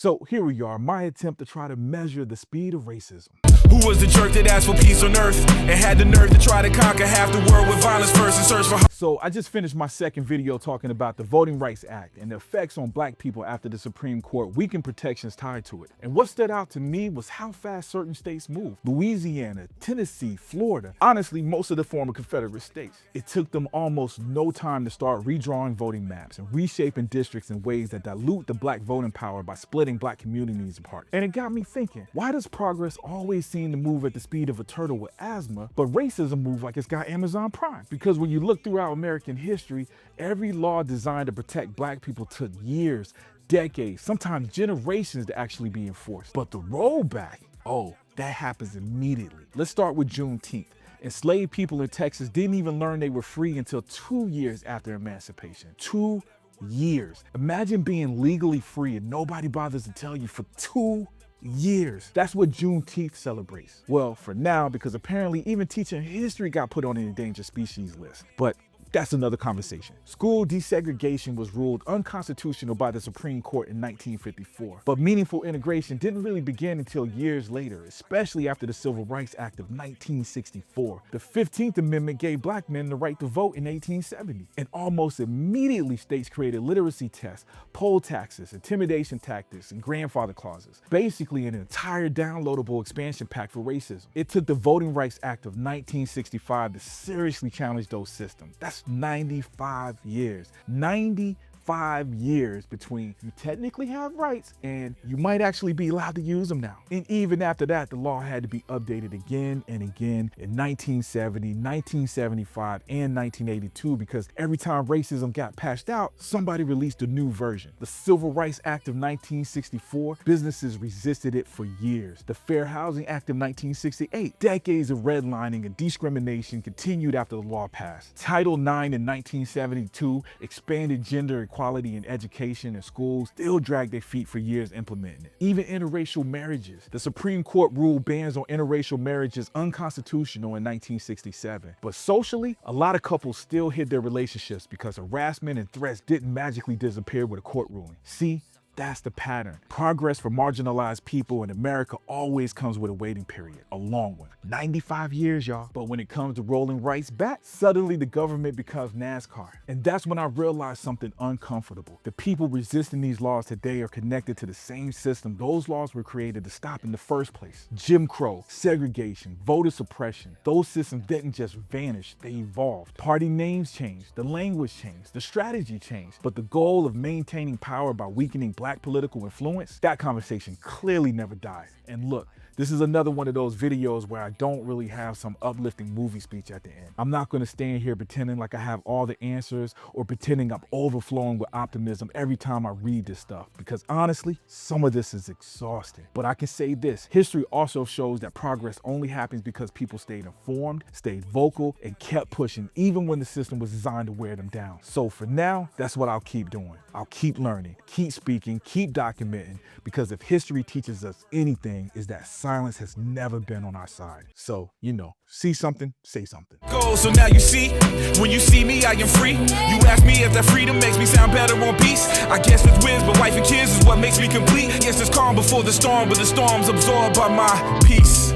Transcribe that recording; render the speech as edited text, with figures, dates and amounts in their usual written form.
So here we are, my attempt to try to measure the speed of racism. Who was the jerk that asked for peace on earth and had the nerve to try to conquer half the world with violence first and search for... So I just finished my second video talking about the Voting Rights Act and the effects on black people after the Supreme Court weakened protections tied to it. And what stood out to me was how fast certain states moved. Louisiana, Tennessee, Florida, honestly most of the former Confederate states. It took them almost no time to start redrawing voting maps and reshaping districts in ways that dilute the black voting power by splitting black communities apart. And it got me thinking, why does progress always seem to move at the speed of a turtle with asthma, but racism moves like it's got Amazon Prime? Because when you look throughout American history, every law designed to protect black people took years, decades, sometimes generations to actually be enforced. But the rollback, oh, that happens immediately. Let's start with Juneteenth. Enslaved people in Texas didn't even learn they were free until 2 years after emancipation. 2 years. Imagine being legally free and nobody bothers to tell you for 2 years. That's what Juneteenth celebrates. Well, for now, because apparently even teaching history got put on an endangered species list. But that's another conversation. School desegregation was ruled unconstitutional by the Supreme Court in 1954, but meaningful integration didn't really begin until years later, especially after the Civil Rights Act of 1964. The 15th Amendment gave black men the right to vote in 1870, and almost immediately states created literacy tests, poll taxes, intimidation tactics, and grandfather clauses. Basically an entire downloadable expansion pack for racism. It took the Voting Rights Act of 1965 to seriously challenge those systems. That's 95 years. 95 years between you technically have rights and you might actually be allowed to use them now. And even after that, the law had to be updated again and again in 1970, 1975, and 1982, because every time racism got patched out, somebody released a new version. The Civil Rights Act of 1964, businesses resisted it for years. The Fair Housing Act of 1968, decades of redlining and discrimination continued after the law passed. Title IX in 1972 expanded gender equality in education and schools, still dragged their feet for years implementing it. Even interracial marriages. The Supreme Court ruled bans on interracial marriages unconstitutional in 1967. But socially, a lot of couples still hid their relationships because harassment and threats didn't magically disappear with a court ruling. See? That's the pattern. Progress for marginalized people in America always comes with a waiting period, a long one. 95 years, y'all. But when it comes to rolling rights back, suddenly the government becomes NASCAR. And that's when I realized something uncomfortable. The people resisting these laws today are connected to the same system those laws were created to stop in the first place. Jim Crow, segregation, voter suppression. Those systems didn't just vanish, they evolved. Party names changed, the language changed, the strategy changed. But the goal of maintaining power by weakening black political influence, that conversation clearly never died. And look, this is another one of those videos where I don't really have some uplifting movie speech at the end. I'm not going to stand here pretending like I have all the answers or pretending I'm overflowing with optimism every time I read this stuff, because honestly, some of this is exhausting. But I can say this, history also shows that progress only happens because people stayed informed, stayed vocal, and kept pushing even when the system was designed to wear them down. So for now, that's what I'll keep doing. I'll keep learning, keep speaking, keep documenting, because if history teaches us anything, is that silence has never been on our side. So, see something, say something. So now you see, when you see me, I am free. You ask me if that freedom makes me sound better on peace. I guess it's wins, but wife and kids is what makes me complete. Yes, it's calm before the storm, but the storm's absorbed by my peace.